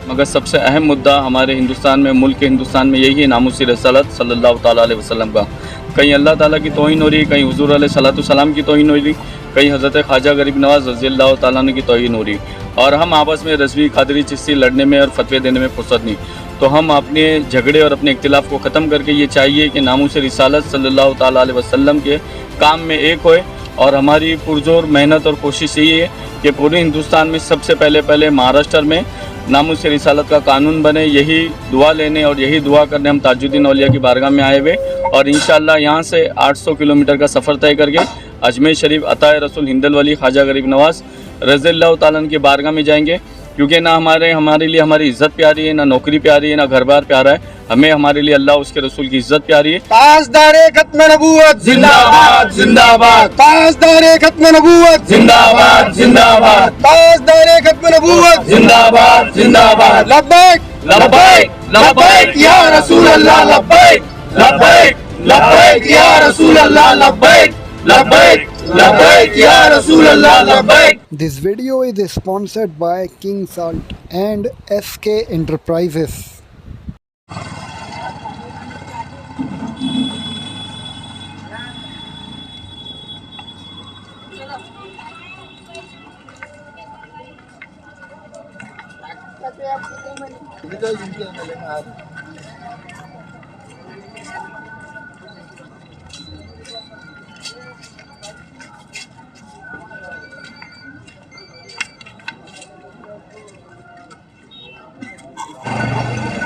मगर सबसे अहम मुद्दा हमारे हिंदुस्तान में, मुल्क के हिंदुस्तान में यही है नामुस रसालत सल्लल्लाहु ताला अलैहि वसल्लम का। कहीं अल्लाह ताला की तौहीन हो रही, कहीं हुजूर अलैहिस्सलातु सलाम की तौहीन हो रही, कहीं हज़रत ख्वाजा गरीब नवाज़ रज़ियल्लाहु ताला अन्हु की तौहीन हो रही। और हम आपस में रज़वी कादरी चिश्ती लड़ने में और फतवे देने में फुर्सत नहीं। तो हम अपने झगड़े और अपने इख्तिलाफ़ को ख़त्म करके ये चाहिए कि नामुस रिसालत सल्लल्लाहु ताला अलैहि वसल्लम के काम में एक होए। और हमारी पुरजोर मेहनत और कोशिश यही है कि पूरे हिंदुस्तान में सबसे पहले महाराष्ट्र में नामुस रिसालत का कानून बने। यही दुआ लेने और यही दुआ करने हम ताजुद्दीन औलिया की बारगाह में आए हुए, और इंशाअल्लाह यहाँ से 800 किलोमीटर का सफ़र तय करके अजमेर शरीफ अताए रसूल हिंदल वली ख्वाजा गरीब नवाज़ रज़ियल्लाहु ताला अन्हु की बारगाह में जाएंगे। क्योंकि ना हमारे लिए हमारी इज़्ज़त प्यारी है, ना नौकरी प्यारी है, ना घर बार प्यारा है। हमें हमारे लिए अल्लाह उसके रसूल की इज़्ज़त प्यारी है। ताजदारे खत्म नबूवत जिंदाबाद जिंदाबाद, ताजदारे खत्म नबूवत जिंदाबाद जिंदाबाद, ताजदारे खत्म नबूवत जिंदाबाद जिंदाबाद। लब्बैक लब्बैक लब्बैक या रसूल अल्लाह, लब्बैक लब्बैक लब्बैक या रसूल अल्लाह, लब्बैक लब्बैक लब्बैक या रसूल अल्लाह, लब्बैक। This video is sponsored by King Salt and SK Enterprises.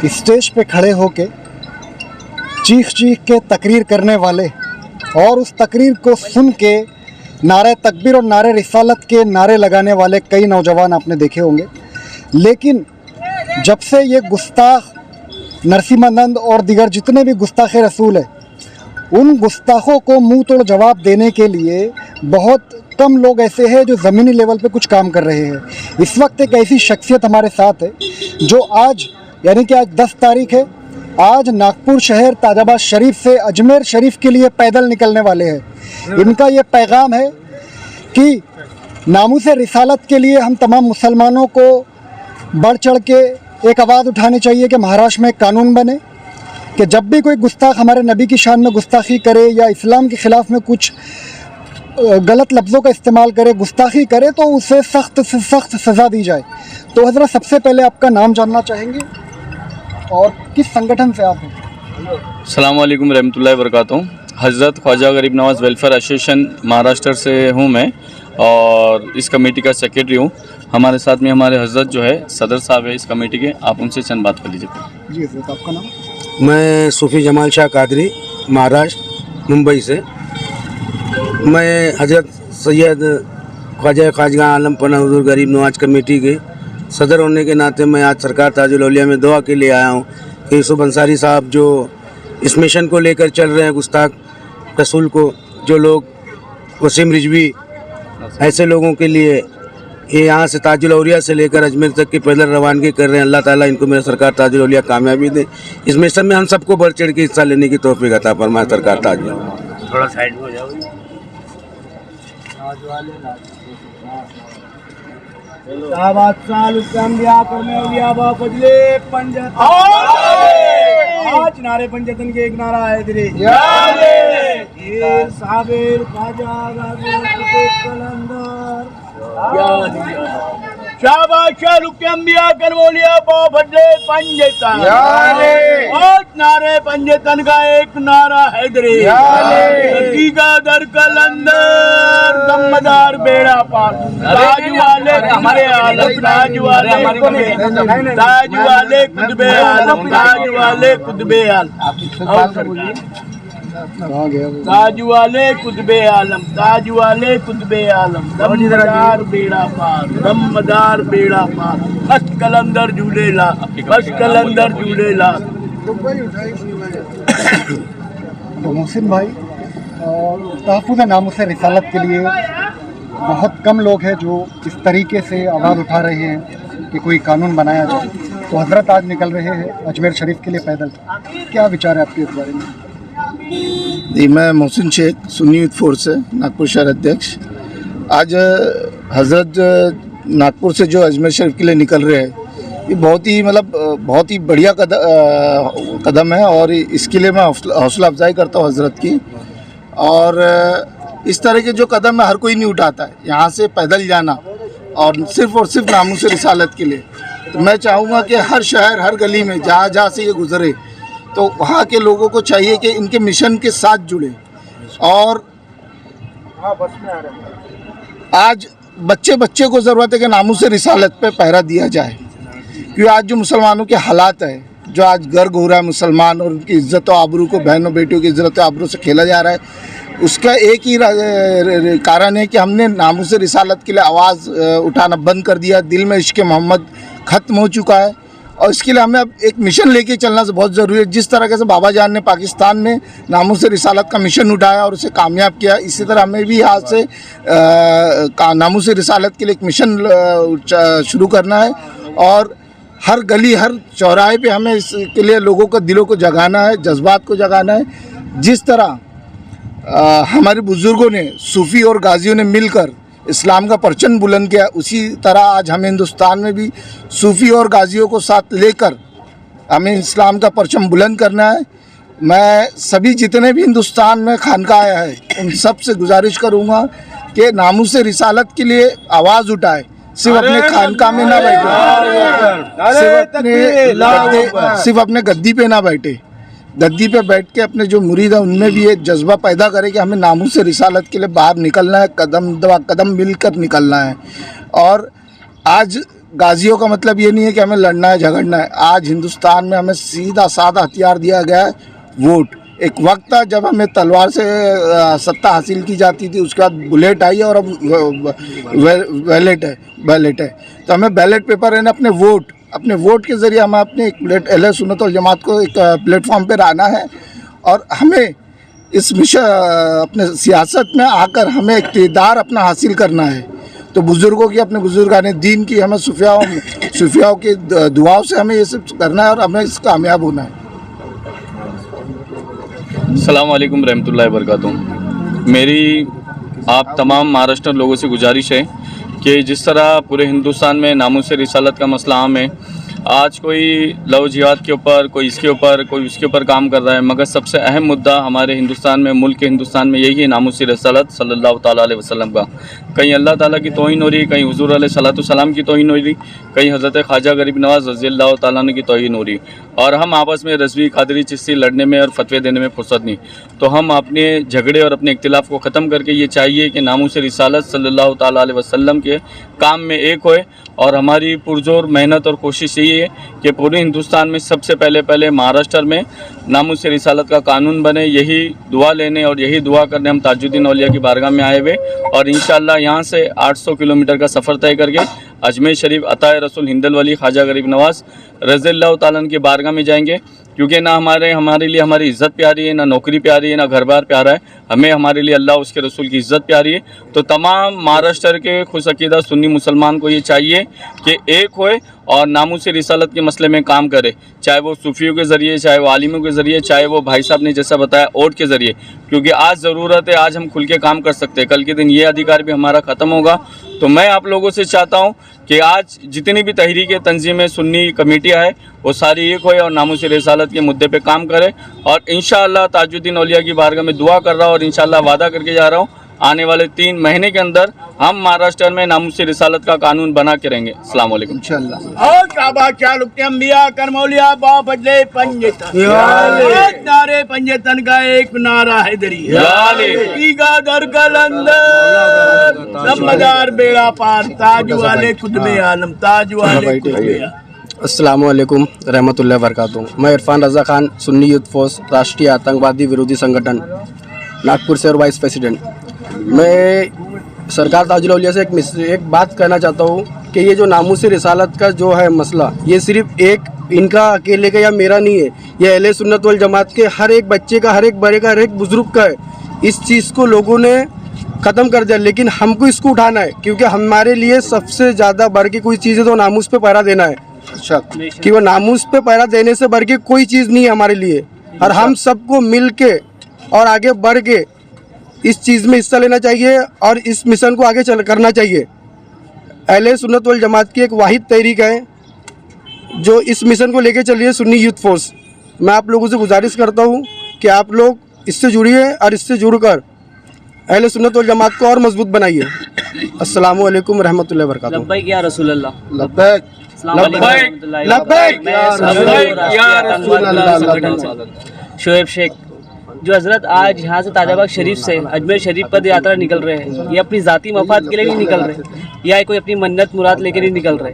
Stage पे खड़े होके चीख के तकरीर करने वाले और उस तकरीर को सुन के नारे तकबीर और नारे रिसालत के नारे लगाने वाले कई नौजवान आपने देखे होंगे। लेकिन जब से ये गुस्ताख नरसिम्हानंद और दीगर जितने भी गुस्ताख रसूल हैं, उन गुस्ताखों को मुंह तोड़ जवाब देने के लिए बहुत कम लोग ऐसे हैं जो ज़मीनी लेवल पे कुछ काम कर रहे हैं। इस वक्त एक ऐसी शख्सियत हमारे साथ है जो आज यानी कि आज 10 तारीख है, आज नागपुर शहर ताजाबाद शरीफ से अजमेर शरीफ के लिए पैदल निकलने वाले हैं। इनका ये पैगाम है कि नामुस रिसालत के लिए हम तमाम मुसलमानों को बढ़ चढ़ के एक आवाज़ उठानी चाहिए कि महाराष्ट्र में कानून बने कि जब भी कोई गुस्ताख हमारे नबी की शान में गुस्ताखी करे या इस्लाम के ख़िलाफ़ में कुछ गलत लफ्ज़ों का इस्तेमाल करे, गुस्ताखी करे, तो उसे सख्त से सख्त सज़ा दी जाए। तो हज़रत सबसे पहले आपका नाम जानना चाहेंगे और किस संगठन से आप हैं? अस्सलाम वालेकुम रहमतुल्लाहि व बरकातुहू। हज़रत ख्वाजा गरीब नवाज़ वेलफेयर एसोसिएशन महाराष्ट्र से हूँ मैं, और इस कमेटी का सेक्रेटरी हूँ। हमारे साथ में हमारे हज़रत जो है सदर साहब है इस कमेटी के, आप उनसे चंद बात कर लीजिए। जी हज़रत, आपका नाम? मैं सूफ़ी जमाल शाह कादरी, महाराष्ट्र मुंबई से। मैं हज़रत सैयद ख्वाजा आलम पना हुज़ूर गरीब नवाज कमेटी के सदर होने के नाते मैं आज सरकार ताजुल औलिया में दुआ के लिए आया हूँ कि यूसुफ अंसारी साहब जो इस मिशन को लेकर चल रहे हैं, गुस्ताख रसूल को, जो लोग वसीम रिजवी ऐसे लोगों के लिए ये यहाँ से ताजुल औलिया से लेकर अजमेर तक की पैदल रवानगी कर रहे हैं। अल्लाह ताला इनको मेरा सरकार ताजुल औलिया कामयाबी दे। इस मिशन में हम सबको बढ़ चढ़ के हिस्सा लेने की तौफीक अता फरमाए सरकार ताजुल। थोड़ा साइड हो जाओ। आज नारे पंजतन के एक नारा है तेरे साबिर ख्वाजा शाबाश रुकम्बिया कर बोलिया बदले पंजतन। आज नारे पंजतन का एक नारा है तेरे दर कलंदर दमदार बेड़ा पार। ताज वाले हमारे आलम, ताज वाले ताज वाले कुतुबे आलम, ताज वाले कुतुबे आलम, ताज वाले कुतुबे आलम, ताज वाले कुतुबे आलम, दमदार बेड़ा पार, दमदार बेड़ा पार। बस कलंदर झूलेला, बस कलंदर झूलेला। तो मोहसिन भाई, तहफ़्फ़ुज़ नामुस रिसालत के लिए बहुत कम लोग हैं जो इस तरीके से आवाज़ उठा रहे हैं कि कोई कानून बनाया जाए। तो हज़रत आज निकल रहे हैं अजमेर शरीफ के लिए पैदल, क्या विचार है आपके इस बारे में? जी, मैं मोहसिन शेख, सुन्नी यूथ फोर्स से नागपुर शहर अध्यक्ष। आज हज़रत नागपुर से जो अजमेर शरीफ के लिए निकल रहे हैं, ये बहुत ही मतलब बहुत ही बढ़िया कदम है और इसके लिए मैं हौसला अफजाई करता हूँ हज़रत की। और इस तरह के जो कदम है हर कोई नहीं उठाता है, यहाँ से पैदल जाना और सिर्फ नामूस रिसालत के लिए। तो मैं चाहूँगा कि हर शहर हर गली में जहाँ से ये गुज़रे तो वहाँ के लोगों को चाहिए कि इनके मिशन के साथ जुड़े। और आज बच्चे को ज़रूरत है कि नामूस रिसालत पे पहरा दिया जाए, क्योंकि आज जो मुसलमानों के हालात है, जो आज गर्ग हो रहा है मुसलमान और उनकी इज़्ज़त और आबरू को, बहनों बेटियों की इज़्ज़त और आबरू से खेला जा रहा है, उसका एक ही कारण है कि हमने नामूस रिसालत के लिए आवाज़ उठाना बंद कर दिया। दिल में इश्क़ मोहम्मद ख़त्म हो चुका है और इसके लिए हमें अब एक मिशन लेके चलना बहुत ज़रूरी है। जिस तरह से बाबा जान ने पाकिस्तान में नामूस रिसालत का मिशन उठाया और उसे कामयाब किया, इसी तरह हमें भी यहाँ से नामूस रिसालत के लिए एक मिशन शुरू करना है और हर गली हर चौराहे पे हमें इसके लिए लोगों को दिलों को जगाना है, जज्बात को जगाना है। जिस तरह हमारे बुज़ुर्गों ने, सूफ़ी और गाजियों ने मिलकर इस्लाम का परचम बुलंद किया, उसी तरह आज हमें हिंदुस्तान में भी सूफ़ी और गाजियों को साथ लेकर हमें इस्लाम का परचम बुलंद करना है। मैं सभी जितने भी हिंदुस्तान में खानका आया है उन सब से गुजारिश करूँगा कि नामूस रिसालत के लिए आवाज़ उठाए, सिर्फ अपने खानका में ना बैठे, सिर्फ अपने गद्दी पे ना बैठे, गद्दी पे बैठ के अपने जो मुरीद है उनमें भी एक जज्बा पैदा करे कि हमें नामूस रिसालत के लिए बाहर निकलना है, कदम मिलकर निकलना है। और आज गाजियों का मतलब ये नहीं है कि हमें लड़ना है झगड़ना है। आज हिंदुस्तान में हमें सीधा साधा हथियार दिया गया है, वोट। एक वक्त था जब हमें तलवार से सत्ता हासिल की जाती थी, उसके बाद बुलेट आई और अब बैलेट है। तो हमें बैलेट पेपर है ना, अपने वोट के ज़रिए हमें अपने एक अहले सुन्नत वल जमात को एक प्लेटफॉर्म पे रहना है और हमें इस मिशन अपने सियासत में आकर हमें इक़्तिदार अपना हासिल करना है। तो बुज़ुर्गों की, अपने बुज़ुर्गाने दीन की, हमें सूफियाओं की दुआओं से हमें ये सब करना है और हमें इस कामयाब होना है। अस्सलाम वालेकुम रहमतुल्लाहि व बरकातुहू। मेरी आप तमाम महाराष्ट्र लोगों से गुजारिश है कि जिस तरह पूरे हिंदुस्तान में नामूस रिसालत का मसला आम है, आज कोई लव जिहाद के ऊपर, कोई इसके ऊपर, कोई उसके ऊपर काम कर रहा है, मगर सबसे अहम मुद्दा हमारे हिंदुस्तान में, मुल्क के हिंदुस्तान में यही है नामूस रिसालत सल्लल्लाहु ताला अलैहि वसल्लम का। कहीं अल्लाह ताला की तौहीन हो रही है, कहीं हुज़ूर अलैहि सलाम की तौहीन हो रही, कहीं हज़रत ख्वाजा गरीब नवाज़ रज़ियल्लाहु ताला अन्हु की तौहीन हो रही। और हम आपस में रज़वी कादरी चिश्ती लड़ने में और फतवे देने में फुर्सत नहीं। तो हम अपने झगड़े और अपने इख्तिलाफ़ को ख़त्म करके ये चाहिए कि नामूस रिसालत सल्लल्लाहु ताला अलैहि वसल्लम के काम में एक होए। और हमारी पुरजोर मेहनत और कोशिश यही है कि पूरे हिंदुस्तान में सबसे पहले महाराष्ट्र में नामूस रिसालत का कानून बने। यही दुआ लेने और यही दुआ करने हम ताजुद्दीन औलिया की बारगाह में आए हुए और इंशाअल्लाह यहाँ से 800 किलोमीटर का सफ़र तय करके अजमेर शरीफ अताए रसूल हिंदल वली ख्वाजा गरीब नवाज़ रज़ियल्लाहु ताला अन्हु की बारगाह में जाएंगे, क्योंकि ना हमारे लिए हमारी इज़्ज़त प्यारी है, ना नौकरी प्यारी है, ना घर बार प्यारा है। हमें हमारे लिए अल्लाह उसके रसूल की इज़्ज़त प्यारी है। तो तमाम महाराष्ट्र के खुश अकीदा सुन्नी मुसलमान को ये चाहिए कि एक होए और नामूस रिसालत के मसले में काम करे, चाहे वो सूफियों के ज़रिए, चाहे वो आलिमों के ज़रिए, चाहे वो भाई साहब ने जैसा बताया वोट के ज़रिए। क्योंकि आज ज़रूरत है, आज हम खुल के काम कर सकते हैं, कल के दिन ये अधिकार भी हमारा ख़त्म होगा। तो मैं आप लोगों से चाहता हूँ कि आज जितनी भी तहरीक तंजीमें, सुन्नी कमेटियाँ हैं, वो सारी एक होए और नामूस रिसालत के मुद्दे पे काम करें। और इंशाअल्लाह ताजुद्दीन औलिया की बारगाह में दुआ कर रहा हूँ और इंशाअल्लाह वादा करके जा रहा हूँ, आने वाले 3 महीने के अंदर हम महाराष्ट्र में नामूस रिसालत का कानून बना के रहेंगे। अस्सलाम वालेकुम। इंशाअल्लाह। और काबा क्या लुक्ते अंबिया करमौलिया बा बदले पंजतन, और नारे पंजतन का एक नारा हैदरी, का दर कलंदर सब मदार बेड़ा पार, ताज वाले कुतुबे आलम, ताज वाले कुतुबे आलम। अस्सलाम वालेकुम रहमतुल्लाहि व बरकातुहू। मैं इरफान रज़ा खान, सुन्नी यूथ फोर्स राष्ट्रीय आतंकवादी विरोधी संगठन नागपुर से और वाइस प्रेसिडेंट। मैं सरकार ताजुल औलिया से एक बात कहना चाहता हूँ कि ये जो नामूस रिसालत का जो है मसला, ये सिर्फ एक इनका अकेले का या मेरा नहीं है, ये अहले सुन्नत वल जमात के हर एक बच्चे का, हर एक बड़े का, हर एक बुजुर्ग का है। इस चीज़ को लोगों ने ख़त्म कर दिया, लेकिन हमको इसको उठाना है, क्योंकि हमारे लिए सबसे ज़्यादा बढ़ के कोई चीज़ है तो नामूस पे पहरा देना है। कि वो नामूस पे पहरा देने से बढ़ के कोई चीज़ नहीं है हमारे लिए। और हम सबको मिल के और आगे बढ़ के इस चीज़ में हिस्सा लेना चाहिए और इस मिशन को आगे करना चाहिए। अहले सुन्नत वल जमात की एक वाहिद तहरीक है जो इस मिशन को लेके चल रही है सुन्नी यूथ फोर्स, मैं आप लोगों से गुजारिश करता हूँ कि आप लोग इससे जुड़िए और इससे जुड़कर अहले सुन्नत वल जमात को और मजबूत बनाइए। अस्सलामु अलैकुम रहमतुल्लाहि व बरकातुहू। लब्बैक या रसूल अल्लाह। लब्बैक लब्बैक लब्बैक या रसूल अल्लाह। शोएब शेख जो हजरत आज यहाँ से ताजाबाग शरीफ से अजमेर शरीफ पद यात्रा निकल रहे हैं, ये अपनी ज़ाती मफाद के लिए नहीं निकल रहे या कोई अपनी मन्नत मुराद लेके नहीं निकल रहे।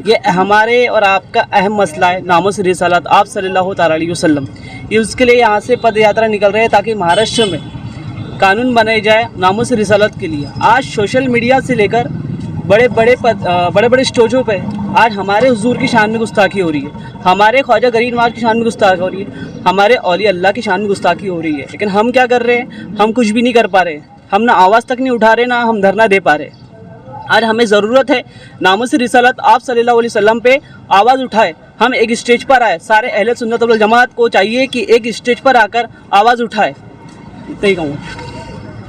ये हमारे और आपका अहम मसला है, नामुस रिसालत आप सल्लल्लाहु अलैहि वसल्लम, ये उसके लिए यहाँ से पद यात्रा निकल रहे हैं ताकि महाराष्ट्र में कानून बनाए जाए नामुस रिसालत के लिए। आज सोशल मीडिया से लेकर बड़े बड़े स्टेजों पे आज हमारे हुजूर की शान में गुस्ताखी हो रही है, हमारे ख्वाजा गरीब नवाज की शान में गुस्ताखी हो रही है, हमारे औलिया अल्लाह की शान में गुस्ताखी हो रही है। लेकिन हम क्या कर रहे हैं, हम कुछ भी नहीं कर पा रहे, हम ना आवाज़ तक नहीं उठा रहे, ना हम धरना दे पा रहे। आज हमें ज़रूरत है नामुस रिसालत आप सल्लल्लाहु अलैहि वसल्लम पे आवाज़ उठाए, हम एक स्टेज पर आए। सारे अहले सुन्नत वल जमात को चाहिए कि एक स्टेज पर आकर आवाज़ उठाए। इतना ही कहूँगा।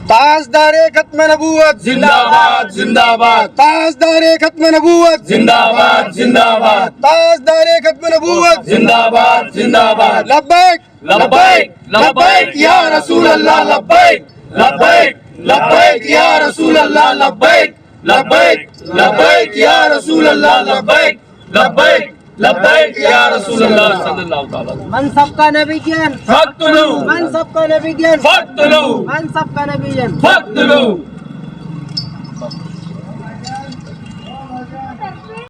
ताजदारे खत्म नबूवत जिंदाबाद जिंदाबाद, ताजदारे खत्म नबूवत जिंदाबाद जिंदाबाद, ताजदारे खत्म नबूवत जिंदाबाद जिंदाबाद। लब्बैक लब्बैक लब्बैक या रसूल अल्लाह, लब्बैक लब्बैक लब्बैक या रसूल अल्लाह, लब्बैक लब्बैक लब्बैक या रसूल अल्लाह, लब्बैक लब्बैक लब्बैक या रसूल अल्लाह सल्लल्लाहु अलैहि वसल्लम। मन सबका नबी ज्ञान, फक्तुलू मन सबका नबी ज्ञान, फक्तुलू मन सबका नबी ज्ञान। फक्तुलू